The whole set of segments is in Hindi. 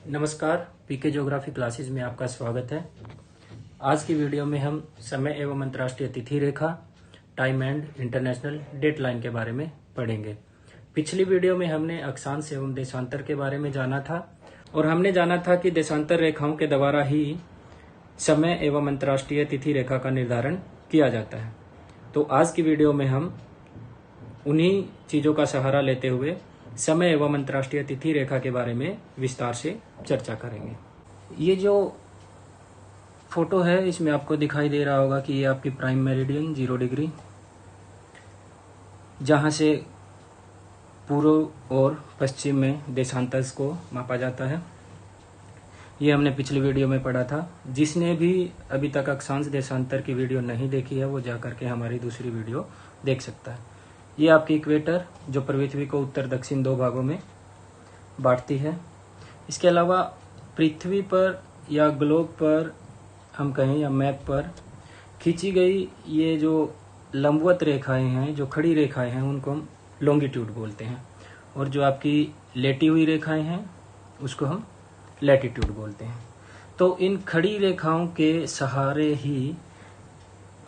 नमस्कार, पीके ज्योग्राफी क्लासेस में आपका स्वागत है। आज की वीडियो में हम समय एवं अंतर्राष्ट्रीय तिथि रेखा, टाइम एंड इंटरनेशनल डेटलाइन के बारे में पढ़ेंगे। पिछली वीडियो में हमने अक्षांश एवं देशांतर के बारे में जाना था और हमने जाना था कि देशांतर रेखाओं के द्वारा ही समय एवं अंतर्राष्ट्रीय तिथि रेखा का निर्धारण किया जाता है। तो आज की वीडियो में हम उन्हीं चीजों का सहारा लेते हुए समय एवं अंतर्राष्ट्रीय तिथि रेखा के बारे में विस्तार से चर्चा करेंगे। ये जो फोटो है इसमें आपको दिखाई दे रहा होगा कि ये आपकी प्राइम मेरिडियन 0 डिग्री, जहां से पूर्व और पश्चिम में देशांतर को मापा जाता है। ये हमने पिछली वीडियो में पढ़ा था। जिसने भी अभी तक अक्षांश देशांतर की वीडियो नहीं देखी है वो जाकर के हमारी दूसरी वीडियो देख सकता है। ये आपकी इक्वेटर जो पृथ्वी को उत्तर दक्षिण 2 भागों में बांटती है। इसके अलावा पृथ्वी पर या ग्लोब पर हम कहें या मैप पर खींची गई ये जो लंबवत रेखाएं हैं, जो खड़ी रेखाएं हैं, उनको हम लॉन्गिट्यूड बोलते हैं, और जो आपकी लेटी हुई रेखाएं हैं उसको हम लैटिट्यूड बोलते हैं। तो इन खड़ी रेखाओं के सहारे ही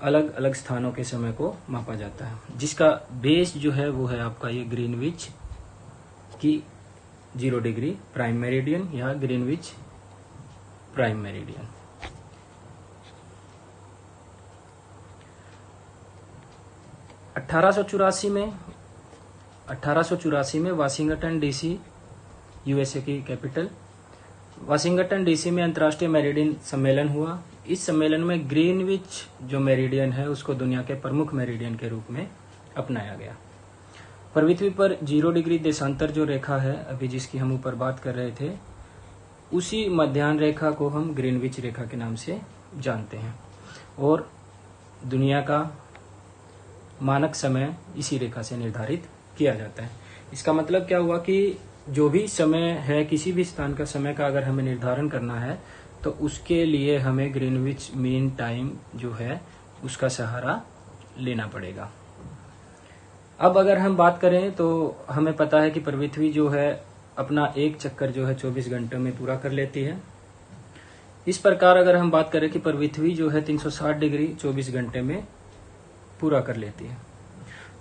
अलग अलग स्थानों के समय को मापा जाता है, जिसका बेस जो है वो है आपका ये ग्रीनविच की 0 डिग्री प्राइम मेरिडियन या ग्रीनविच प्राइम मेरिडियन। अठारह सौ चौरासी में वाशिंगटन डीसी, यूएसए की कैपिटल, वाशिंगटन डीसी में अंतर्राष्ट्रीय मेरिडियन सम्मेलन हुआ। इस सम्मेलन में ग्रीनविच जो मेरिडियन है उसको दुनिया के प्रमुख मेरिडियन के रूप में अपनाया गया। पृथ्वी पर 0 डिग्री देशांतर जो रेखा है अभी जिसकी हम ऊपर बात कर रहे थे, उसी मध्याह्न रेखा को हम ग्रीनविच रेखा के नाम से जानते हैं, और दुनिया का मानक समय इसी रेखा से निर्धारित किया जाता है। इसका मतलब क्या हुआ कि जो भी समय है, किसी भी स्थान का समय का अगर हमें निर्धारण करना है तो उसके लिए हमें ग्रीनविच मीन टाइम जो है उसका सहारा लेना पड़ेगा। अब अगर हम बात करें तो हमें पता है कि पृथ्वी जो है अपना एक चक्कर जो है 24 घंटों में पूरा कर लेती है। इस प्रकार अगर हम बात करें कि पृथ्वी जो है 360 डिग्री 24 घंटे में पूरा कर लेती है,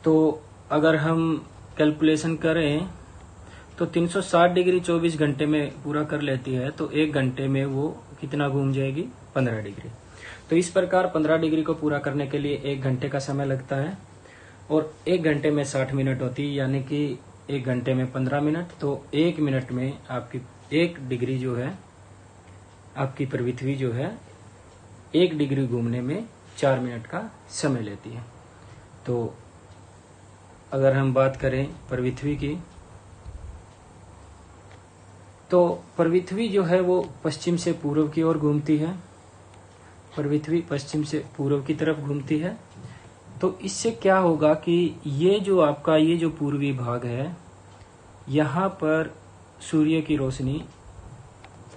तो अगर हम कैलकुलेशन करें तो 360 डिग्री 24 घंटे में पूरा कर लेती है, तो 1 घंटे में वो कितना घूम जाएगी? 15 डिग्री। तो इस प्रकार 15 डिग्री को पूरा करने के लिए 1 घंटे का समय लगता है, और 1 घंटे में 60 मिनट होती है, यानी कि 1 घंटे में 15 मिनट। तो 1 मिनट में आपकी 1 डिग्री जो है, आपकी पृथ्वी जो है 1 डिग्री घूमने में 4 मिनट का समय लेती है। तो अगर हम बात करें पृथ्वी की, तो पृथ्वी जो है वो पश्चिम से पूर्व की ओर घूमती है। पृथ्वी पश्चिम से पूर्व की तरफ घूमती है। तो इससे क्या होगा कि ये जो आपका ये जो पूर्वी भाग है, यहाँ पर सूर्य की रोशनी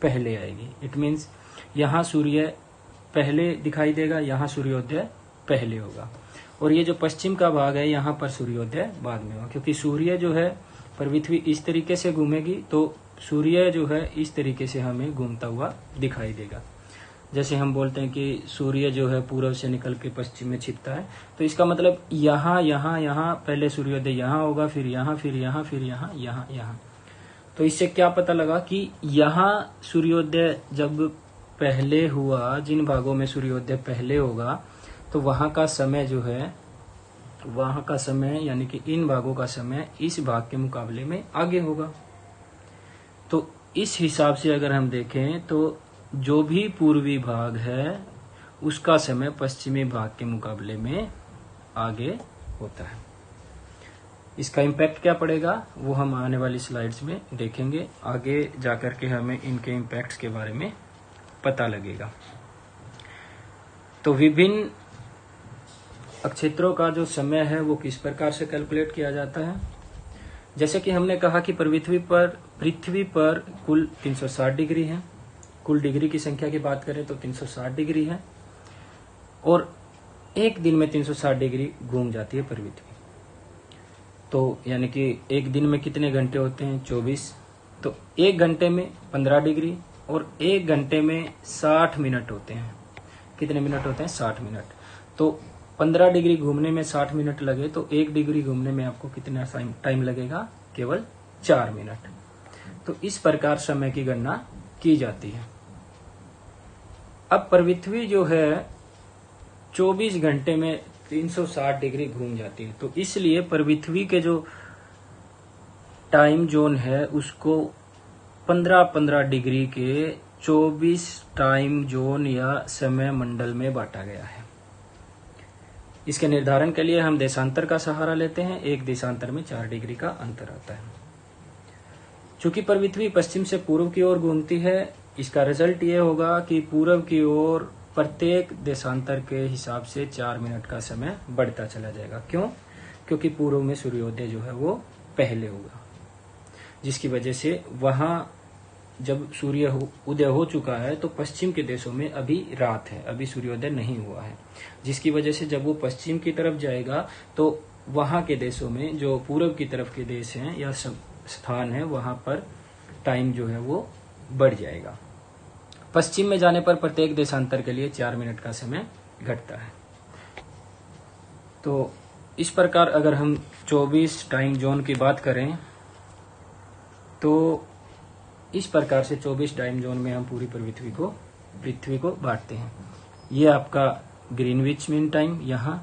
पहले आएगी। इट मीन्स यहाँ सूर्य पहले दिखाई देगा, यहाँ सूर्योदय पहले होगा, और ये जो पश्चिम का भाग है यहाँ पर सूर्योदय बाद में होगा, क्योंकि सूर्य जो है पृथ्वी इस तरीके से घूमेगी तो सूर्य जो है इस तरीके से हमें घूमता हुआ दिखाई देगा। जैसे हम बोलते हैं कि सूर्य जो है पूर्व से निकल के पश्चिम में छिपता है, तो इसका मतलब यहाँ यहाँ यहाँ पहले सूर्योदय यहाँ होगा, फिर यहाँ, फिर यहाँ, फिर यहाँ, यहाँ, यहाँ। तो इससे क्या पता लगा कि यहाँ सूर्योदय जब पहले हुआ, जिन भागों में सूर्योदय पहले होगा, तो वहां का समय जो है, वहां का समय यानी कि इन भागों का समय इस भाग के मुकाबले में आगे होगा। तो इस हिसाब से अगर हम देखें तो जो भी पूर्वी भाग है उसका समय पश्चिमी भाग के मुकाबले में आगे होता है। इसका इम्पैक्ट क्या पड़ेगा वो हम आने वाली स्लाइड्स में देखेंगे। आगे जाकर के हमें इनके इम्पैक्ट्स के बारे में पता लगेगा। तो विभिन्न क्षेत्रों का जो समय है वो किस प्रकार से कैलकुलेट किया जाता है। जैसे कि हमने कहा कि पृथ्वी पर कुल 360 डिग्री है। कुल डिग्री की संख्या की बात करें तो 360 डिग्री है, और एक दिन में 360 डिग्री घूम जाती है पृथ्वी। तो यानी कि एक दिन में कितने घंटे होते हैं? 24 तो 1 घंटे में 15 डिग्री और 1 घंटे में 60 मिनट होते हैं। कितने मिनट होते हैं? 60 मिनट। तो 15 डिग्री घूमने में 60 मिनट लगे तो 1 डिग्री घूमने में आपको कितना टाइम लगेगा? केवल 4 मिनट। तो इस प्रकार समय की गणना की जाती है। अब पृथ्वी जो है 24 घंटे में 360 डिग्री घूम जाती है, तो इसलिए पृथ्वी के जो टाइम जोन है उसको 15-15 डिग्री के 24 टाइम जोन या समय मंडल में बांटा गया है। इसके निर्धारण के लिए हम देशांतर का सहारा लेते हैं। एक देशांतर में 4 डिग्री का अंतर आता है। चूंकि पृथ्वी पश्चिम से पूर्व की ओर घूमती है, इसका रिजल्ट ये होगा कि पूर्व की ओर प्रत्येक देशांतर के हिसाब से 4 मिनट का समय बढ़ता चला जाएगा। क्यों? क्योंकि पूर्व में सूर्योदय जो है वो पहले होगा, जिसकी वजह से वहां जब सूर्य उदय हो चुका है तो पश्चिम के देशों में अभी रात है, अभी सूर्योदय नहीं हुआ है, जिसकी वजह से जब वो पश्चिम की तरफ जाएगा तो वहां के देशों में जो पूर्व की तरफ के देश हैं या स्थान है वहां पर टाइम जो है वो बढ़ जाएगा। पश्चिम में जाने पर प्रत्येक देशांतर के लिए 4 मिनट का समय घटता है। तो इस प्रकार अगर हम 24 टाइम जोन की बात करें तो इस प्रकार से 24 टाइम जोन में हम पूरी पृथ्वी को बांटते हैं। ये आपका ग्रीनविच मीन टाइम, यहाँ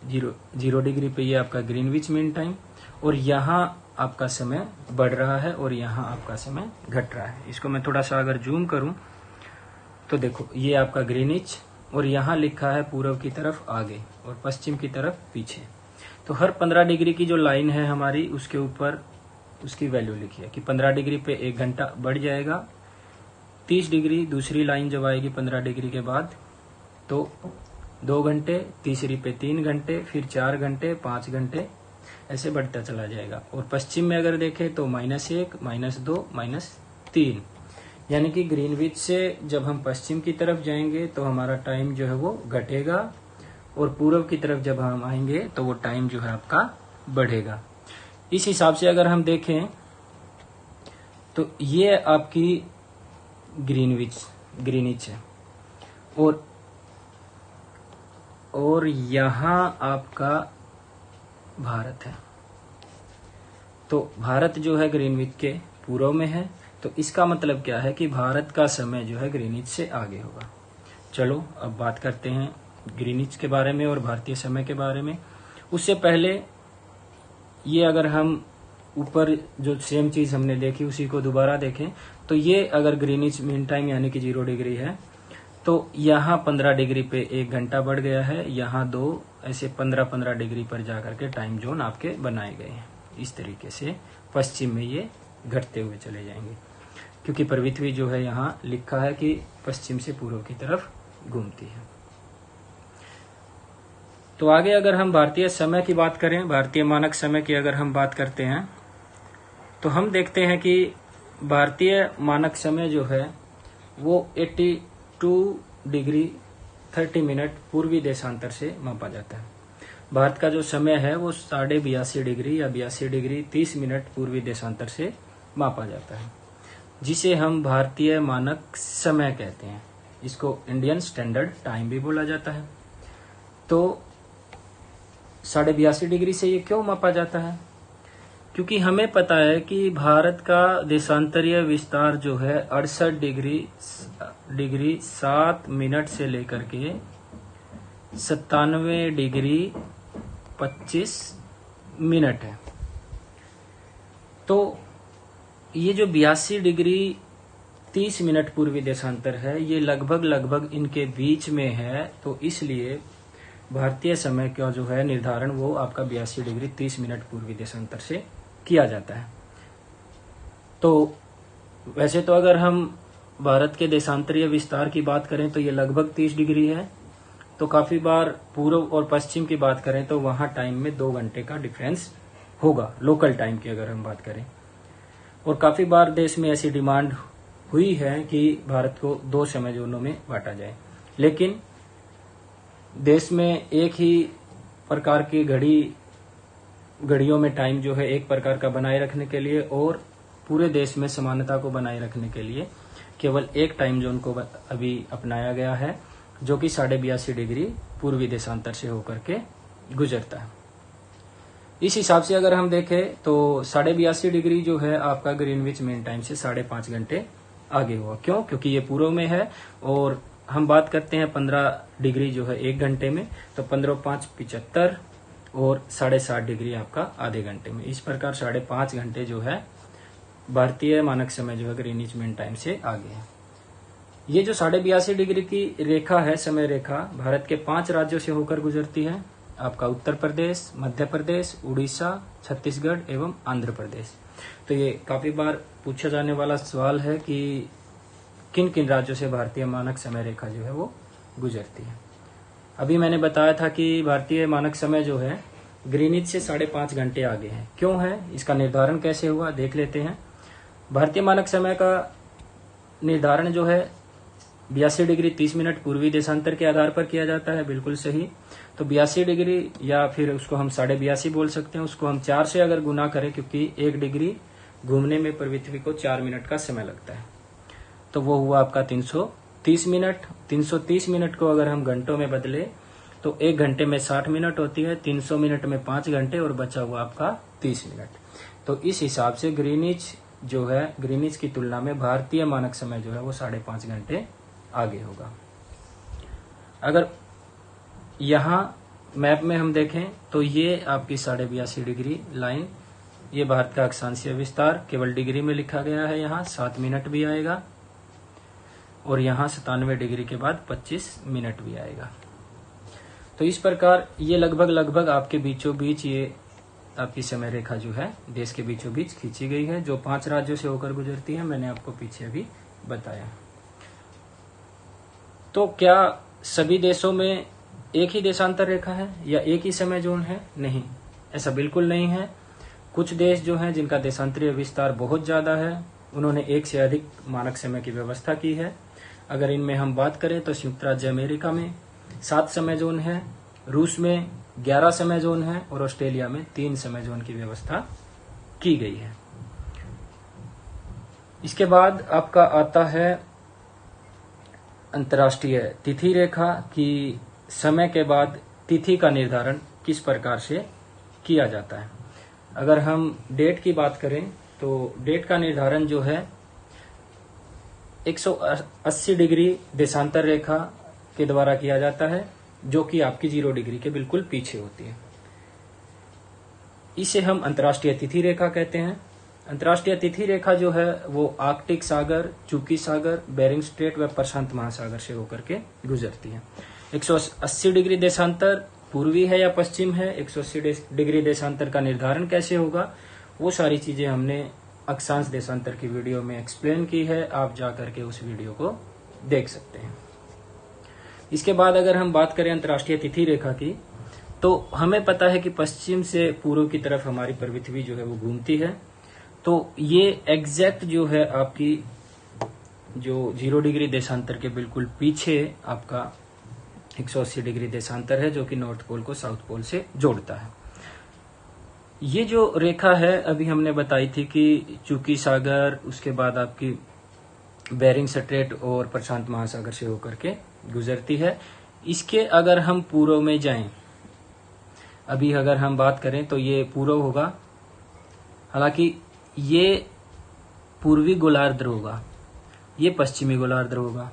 0 डिग्री पे ये आपका ग्रीनविच मीन टाइम, और यहाँ आपका समय बढ़ रहा है और यहाँ आपका समय घट रहा है। इसको मैं थोड़ा सा अगर जूम करूं तो देखो ये आपका ग्रीनिच, और यहाँ लिखा है पूर्व की तरफ आगे और पश्चिम की तरफ पीछे। तो हर 15 डिग्री की जो लाइन है हमारी उसके ऊपर उसकी वैल्यू लिखी है कि 15 डिग्री पे 1 घंटा बढ़ जाएगा। 30 डिग्री दूसरी लाइन जब आएगी 15 डिग्री के बाद तो 2 घंटे, तीसरी पे 3 घंटे, फिर 4 घंटे, 5 घंटे, ऐसे बढ़ता चला जाएगा। और पश्चिम में अगर देखें तो -1, -2, -3, यानी कि ग्रीनविच से जब हम पश्चिम की तरफ जाएंगे तो हमारा टाइम जो है वो घटेगा, और पूर्व की तरफ जब हम आएंगे तो वो टाइम जो है आपका बढ़ेगा। इस हिसाब से अगर हम देखें तो ये आपकी ग्रीनिच है, और यहाँ आपका भारत है। तो भारत जो है ग्रीनविच के पूर्व में है, तो इसका मतलब क्या है कि भारत का समय जो है ग्रीनिच से आगे होगा। चलो अब बात करते हैं ग्रीनिच के बारे में और भारतीय समय के बारे में। उससे पहले ये अगर हम ऊपर जो सेम चीज हमने देखी उसी को दोबारा देखें तो ये अगर ग्रीनिच मीन टाइम यानी कि 0 डिग्री है तो यहाँ 15 डिग्री पे 1 घंटा बढ़ गया है, यहाँ 2, ऐसे 15-15 डिग्री पर जाकर के टाइम जोन आपके बनाए गए हैं। इस तरीके से पश्चिम में ये घटते हुए चले जाएंगे, क्योंकि पृथ्वी जो है यहाँ लिखा है कि पश्चिम से पूर्व की तरफ घूमती है। तो आगे अगर हम भारतीय समय की बात करें, भारतीय मानक समय की अगर हम बात करते हैं तो हम देखते हैं कि भारतीय मानक समय जो है वो 82 डिग्री 30 मिनट पूर्वी देशांतर से मापा जाता है। भारत का जो समय है वो 82.5 डिग्री या 82 डिग्री 30 मिनट पूर्वी देशांतर से मापा जाता है, जिसे हम भारतीय मानक समय कहते हैं। इसको इंडियन स्टैंडर्ड टाइम भी बोला जाता है। तो 82.5 डिग्री से ये क्यों मापा जाता है? क्योंकि हमें पता है कि भारत का देशांतरीय विस्तार जो है 68 डिग्री 7 मिनट से लेकर के 97 डिग्री 25 मिनट है। तो ये जो 82 डिग्री 30 मिनट पूर्वी देशांतर है ये लगभग इनके बीच में है। तो इसलिए भारतीय समय का जो है निर्धारण वो आपका 82 डिग्री 30 मिनट पूर्वी देशांतर से किया जाता है। तो वैसे तो अगर हम भारत के देशांतरीय विस्तार की बात करें तो ये लगभग 30 डिग्री है। तो काफी बार पूर्व और पश्चिम की बात करें तो वहां टाइम में 2 घंटे का डिफरेंस होगा, लोकल टाइम की अगर हम बात करें। और काफी बार देश में ऐसी डिमांड हुई है कि भारत को 2 समय जोनों में बांटा जाए, लेकिन देश में एक ही प्रकार की घड़ियों में टाइम जो है एक प्रकार का बनाए रखने के लिए और पूरे देश में समानता को बनाए रखने के लिए केवल एक टाइम जोन को अभी अपनाया गया है, जो कि 82.5 डिग्री पूर्वी देशांतर से होकर के गुजरता है। इस हिसाब से अगर हम देखें तो 82.5 डिग्री जो है आपका ग्रीनविच मीन टाइम से 5.5 घंटे आगे हुआ। क्यों? क्योंकि ये पूर्व में है और हम बात करते हैं 15 डिग्री जो है 1 घंटे में, तो 15 5 75 और 7.5 डिग्री आपका आधे घंटे में। इस प्रकार 5.5 घंटे जो है भारतीय मानक समय जो है ग्रीनिच मीन टाइम से आगे है। ये जो 82.5 डिग्री की रेखा है, समय रेखा, भारत के 5 राज्यों से होकर गुजरती है, आपका उत्तर प्रदेश, मध्य प्रदेश, उड़ीसा, छत्तीसगढ़ एवं आंध्र प्रदेश। तो ये काफी बार पूछा जाने वाला सवाल है कि किन किन राज्यों से भारतीय मानक समय रेखा जो है वो गुजरती है। अभी मैंने बताया था कि भारतीय मानक समय जो है ग्रीनिच से 5.5 घंटे आगे है। क्यों है, इसका निर्धारण कैसे हुआ देख लेते हैं। भारतीय मानक समय का निर्धारण जो है 82 डिग्री 30 मिनट पूर्वी देशांतर के आधार पर किया जाता है, बिल्कुल सही। तो 82 डिग्री या फिर उसको हम 82.5 बोल सकते हैं, उसको हम 4 से अगर गुना करें, क्योंकि 1 डिग्री घूमने में पृथ्वी को 4 मिनट का समय लगता है, तो वो हुआ आपका 330 मिनट। 330 मिनट को अगर हम घंटों में बदले तो 1 घंटे में 60 मिनट होती है, 300 मिनट में 5 घंटे और बचा हुआ आपका 30 मिनट। तो इस हिसाब से ग्रीनिच जो है, ग्रीनिच की तुलना में भारतीय मानक समय जो है वो 5.5 घंटे आगे होगा। अगर यहाँ मैप में हम देखें तो ये आपकी 82.5 डिग्री लाइन, ये भारत का अक्षांशीय विस्तार केवल डिग्री में लिखा गया है, यहाँ 7 मिनट भी आएगा और यहाँ 97 डिग्री के बाद 25 मिनट भी आएगा। तो इस प्रकार ये लगभग आपके बीचों बीच ये आपकी समय रेखा जो है देश के बीचों बीच खींची गई है, जो 5 राज्यों से होकर गुजरती है, मैंने आपको पीछे अभी बताया। तो क्या सभी देशों में एक ही देशांतर रेखा है या एक ही समय जोन है? नहीं, ऐसा बिल्कुल नहीं है। कुछ देश जो हैं जिनका देशांतरीय विस्तार बहुत ज्यादा है, उन्होंने एक से अधिक मानक समय की व्यवस्था की है। अगर इनमें हम बात करें तो संयुक्त राज्य अमेरिका में 7 समय जोन है, रूस में 11 समय जोन है और ऑस्ट्रेलिया में 3 समय जोन की व्यवस्था की गई है। इसके बाद आपका आता है अंतर्राष्ट्रीय तिथि रेखा की समय के बाद तिथि का निर्धारण किस प्रकार से किया जाता है। अगर हम डेट की बात करें तो डेट का निर्धारण जो है 180 डिग्री देशांतर रेखा के द्वारा किया जाता है, जो कि आपकी 0 डिग्री के बिल्कुल पीछे होती है। इसे हम अंतर्राष्ट्रीय तिथि रेखा कहते हैं। अंतर्राष्ट्रीय तिथि रेखा जो है वो आर्कटिक सागर, चुकी सागर, बेरिंग स्ट्रेट व प्रशांत महासागर से होकर के गुजरती है। 180 डिग्री देशांतर पूर्वी है या पश्चिम है, 180 डिग्री देशांतर का निर्धारण कैसे होगा, वो सारी चीजें हमने अक्षांश देशांतर की वीडियो में एक्सप्लेन की है, आप जाकर के उस वीडियो को देख सकते हैं। इसके बाद अगर हम बात करें अंतर्राष्ट्रीय तिथि रेखा की, तो हमें पता है कि पश्चिम से पूर्व की तरफ हमारी पृथ्वी जो है वो घूमती है। तो ये एग्जैक्ट जो है आपकी जो 0 डिग्री देशांतर के बिल्कुल पीछे आपका 180 डिग्री देशांतर है, जो कि नॉर्थ पोल को साउथ पोल से जोड़ता है। ये जो रेखा है अभी हमने बताई थी कि चुकी सागर, उसके बाद आपकी बेरिंग स्ट्रेट और प्रशांत महासागर से होकर के गुजरती है। इसके अगर हम पूर्व में जाएं, अभी अगर हम बात करें तो ये पूर्व होगा, हालांकि ये पूर्वी गोलार्ध होगा, ये पश्चिमी गोलार्ध होगा।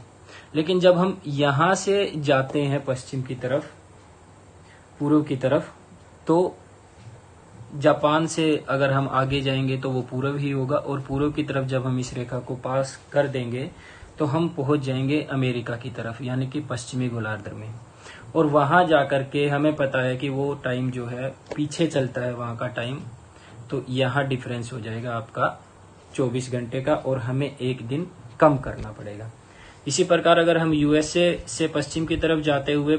लेकिन जब हम यहां से जाते हैं पश्चिम की तरफ, पूर्व की तरफ, तो जापान से अगर हम आगे जाएंगे तो वो पूर्व ही होगा, और पूर्व की तरफ जब हम इस रेखा को पास कर देंगे तो हम पहुंच जाएंगे अमेरिका की तरफ, यानी कि पश्चिमी गोलार्ध में। और वहां जाकर के हमें पता है कि वो टाइम जो है पीछे चलता है वहां का टाइम, तो यहाँ डिफरेंस हो जाएगा आपका 24 घंटे का, और हमें एक दिन कम करना पड़ेगा। इसी प्रकार अगर हम यूएसए से पश्चिम की तरफ जाते हुए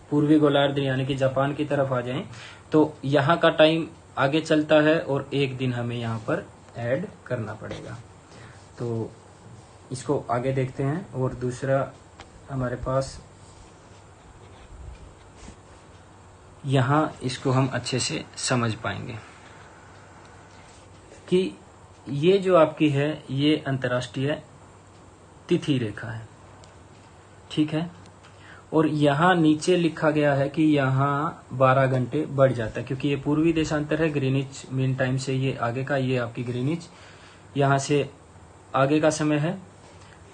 पूर्वी गोलार्ध यानी कि जापान की तरफ आ जाएं, तो यहाँ का टाइम आगे चलता है और एक दिन हमें यहाँ पर ऐड करना पड़ेगा। तो इसको आगे देखते हैं। और दूसरा हमारे पास यहाँ इसको हम अच्छे से समझ पाएंगे कि ये जो आपकी है ये अंतर्राष्ट्रीय तिथि रेखा है, ठीक है। और यहाँ नीचे लिखा गया है कि यहाँ 12 घंटे बढ़ जाता है, क्योंकि ये पूर्वी देशांतर है, ग्रीनिच मीन टाइम से ये आगे का, ये आपकी ग्रीनिच यहाँ से आगे का समय है।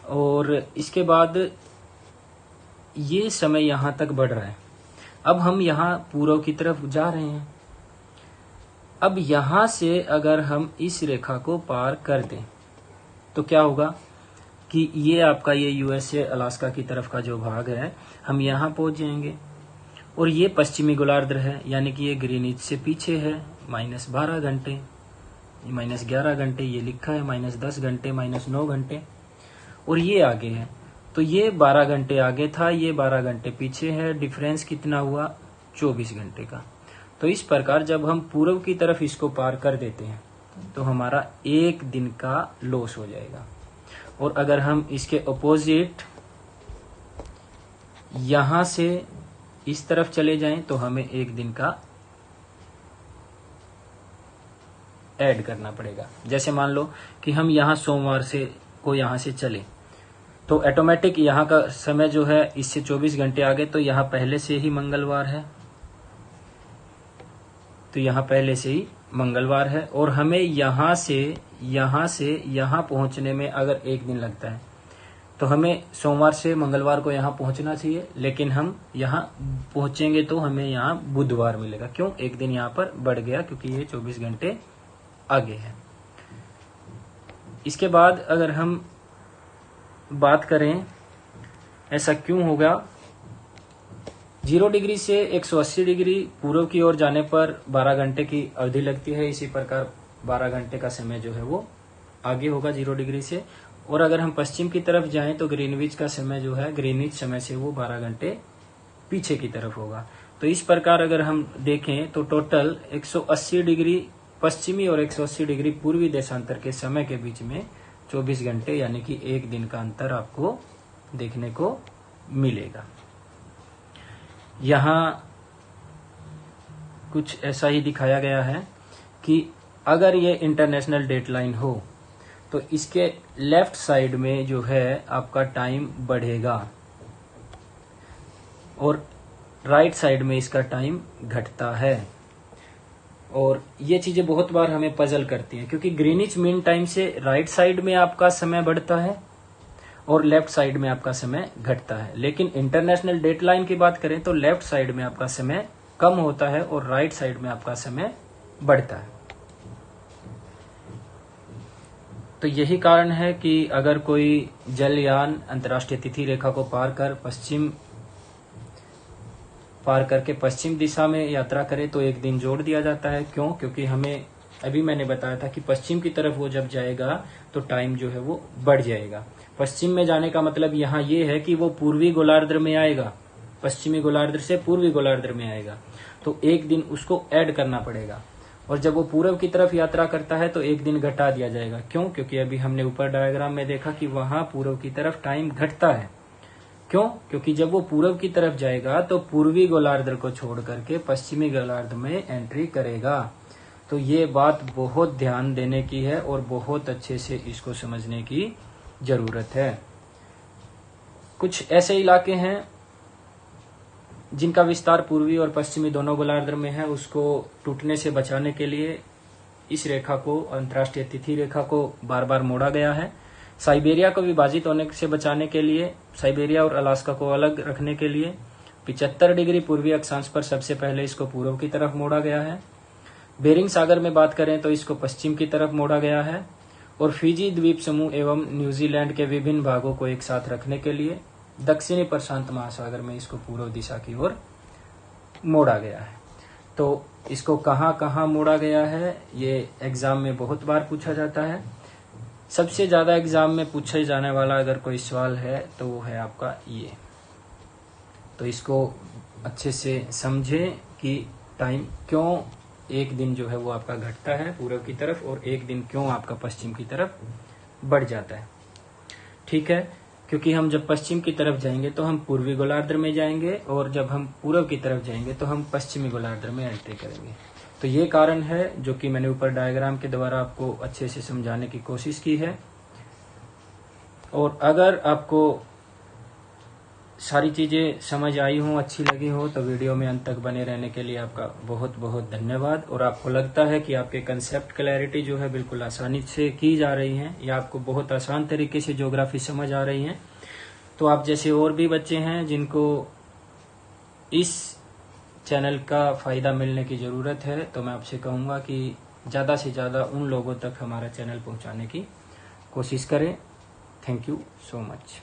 और इसके बाद ये समय यहाँ तक बढ़ रहा है। अब हम यहाँ पूर्व की तरफ जा रहे हैं। अब यहाँ से अगर हम इस रेखा को पार कर दें तो क्या होगा कि ये आपका ये यूएसए अलास्का की तरफ का जो भाग है, हम यहाँ पहुंच जाएंगे। और ये पश्चिमी गोलार्ध है, यानी कि ये ग्रीनिच से पीछे है, -12 घंटे, -11 घंटे ये लिखा है, -10 घंटे, -9 घंटे। और ये आगे है, तो ये 12 घंटे आगे था, ये 12 घंटे पीछे है। डिफरेंस कितना हुआ? 24 घंटे का। तो इस प्रकार जब हम पूर्व की तरफ इसको पार कर देते हैं तो हमारा एक दिन का लॉस हो जाएगा। और अगर हम इसके अपोजिट यहां से इस तरफ चले जाएं तो हमें एक दिन का ऐड करना पड़ेगा। जैसे मान लो कि हम यहां सोमवार से को यहां से चले तो ऑटोमेटिक यहाँ का समय जो है इससे 24 घंटे आगे, तो यहाँ पहले से ही मंगलवार है, तो यहाँ पहले से ही मंगलवार है। और हमें यहाँ से यहाँ पहुंचने में अगर एक दिन लगता है तो हमें सोमवार से मंगलवार को यहाँ पहुंचना चाहिए, लेकिन हम यहाँ पहुंचेंगे तो हमें यहाँ बुधवार मिलेगा। क्यों? एक दिन यहाँ पर बढ़ गया, क्योंकि ये 24 घंटे आगे है। इसके बाद अगर हम बात करें ऐसा क्यों होगा, 0 डिग्री से 180 डिग्री पूर्व की ओर जाने पर 12 घंटे की अवधि लगती है। इसी प्रकार 12 घंटे का समय जो है वो आगे होगा 0 डिग्री से। और अगर हम पश्चिम की तरफ जाएं तो ग्रीनविच का समय जो है, ग्रीनविच समय से वो 12 घंटे पीछे की तरफ होगा। तो इस प्रकार अगर हम देखें तो टोटल 180 डिग्री पश्चिमी और 180 डिग्री पूर्वी देशांतर के समय के बीच में 24 घंटे यानी कि एक दिन का अंतर आपको देखने को मिलेगा। यहाँ कुछ ऐसा ही दिखाया गया है कि अगर ये इंटरनेशनल डेडलाइन हो तो इसके लेफ्ट साइड में जो है आपका टाइम बढ़ेगा और राइट साइड में इसका टाइम घटता है। और ये चीजें बहुत बार हमें पजल करती हैं, क्योंकि ग्रीनिच मीन टाइम से राइट साइड में आपका समय बढ़ता है और लेफ्ट साइड में आपका समय घटता है। लेकिन इंटरनेशनल डेडलाइन की बात करें तो लेफ्ट साइड में आपका समय कम होता है और राइट साइड में आपका समय बढ़ता है। तो यही कारण है कि अगर कोई जलयान अंतर्राष्ट्रीय तिथि रेखा को पार करके पश्चिम दिशा में यात्रा करे तो एक दिन जोड़ दिया जाता है। क्यों? क्योंकि हमें अभी मैंने बताया था कि पश्चिम की तरफ वो जब जाएगा तो टाइम जो है वो बढ़ जाएगा। पश्चिम में जाने का मतलब यहाँ ये है कि वो पूर्वी गोलार्ध में आएगा, पश्चिमी गोलार्ध से पूर्वी गोलार्ध में आएगा, तो एक दिन उसको ऐड करना पड़ेगा। और जब वो पूर्व की तरफ यात्रा करता है तो एक दिन घटा दिया जाएगा। क्यों? क्योंकि अभी हमने ऊपर डायग्राम में देखा कि वहां पूर्व की तरफ टाइम घटता है। क्यों? क्योंकि जब वो पूर्व की तरफ जाएगा तो पूर्वी गोलार्ध को छोड़ करके पश्चिमी गोलार्ध में एंट्री करेगा। तो ये बात बहुत ध्यान देने की है और बहुत अच्छे से इसको समझने की जरूरत है। कुछ ऐसे इलाके हैं जिनका विस्तार पूर्वी और पश्चिमी दोनों गोलार्ध में है, उसको टूटने से बचाने के लिए इस रेखा को, अंतर्राष्ट्रीय तिथि रेखा को बार बार मोड़ा गया है। साइबेरिया को विभाजित होने से बचाने के लिए, साइबेरिया और अलास्का को अलग रखने के लिए 75 डिग्री पूर्वी अक्षांश पर सबसे पहले इसको पूर्व की तरफ मोड़ा गया है। बेरिंग सागर में बात करें तो इसको पश्चिम की तरफ मोड़ा गया है। और फिजी द्वीप समूह एवं न्यूजीलैंड के विभिन्न भागों को एक साथ रखने के लिए दक्षिणी प्रशांत महासागर में इसको पूर्व दिशा की ओर मोड़ा गया है। तो इसको कहाँ कहाँ मोड़ा गया है, ये एग्जाम में बहुत बार पूछा जाता है। सबसे ज्यादा एग्जाम में पूछे जाने वाला अगर कोई सवाल है तो वो है आपका ये। तो इसको अच्छे से समझें कि टाइम क्यों एक दिन जो है वो आपका घटता है पूर्व की तरफ और एक दिन क्यों आपका पश्चिम की तरफ बढ़ जाता है। ठीक है, क्योंकि हम जब पश्चिम की तरफ जाएंगे तो हम पूर्वी गोलार्ध में जाएंगे और जब हम पूर्व की तरफ जाएंगे तो हम पश्चिमी गोलार्ध में एंट्री करेंगे। तो ये कारण है जो कि मैंने ऊपर डायग्राम के द्वारा आपको अच्छे से समझाने की कोशिश की है। और अगर आपको सारी चीज़ें समझ आई हो, अच्छी लगी हो, तो वीडियो में अंत तक बने रहने के लिए आपका बहुत बहुत धन्यवाद। और आपको लगता है कि आपके कंसेप्ट क्लैरिटी जो है बिल्कुल आसानी से की जा रही है या आपको बहुत आसान तरीके से ज्योग्राफी समझ आ रही है, तो आप जैसे और भी बच्चे हैं जिनको इस चैनल का फ़ायदा मिलने की ज़रूरत है, तो मैं आपसे कहूँगा कि ज़्यादा से ज़्यादा उन लोगों तक हमारा चैनल पहुँचाने की कोशिश करें। Thank you so much.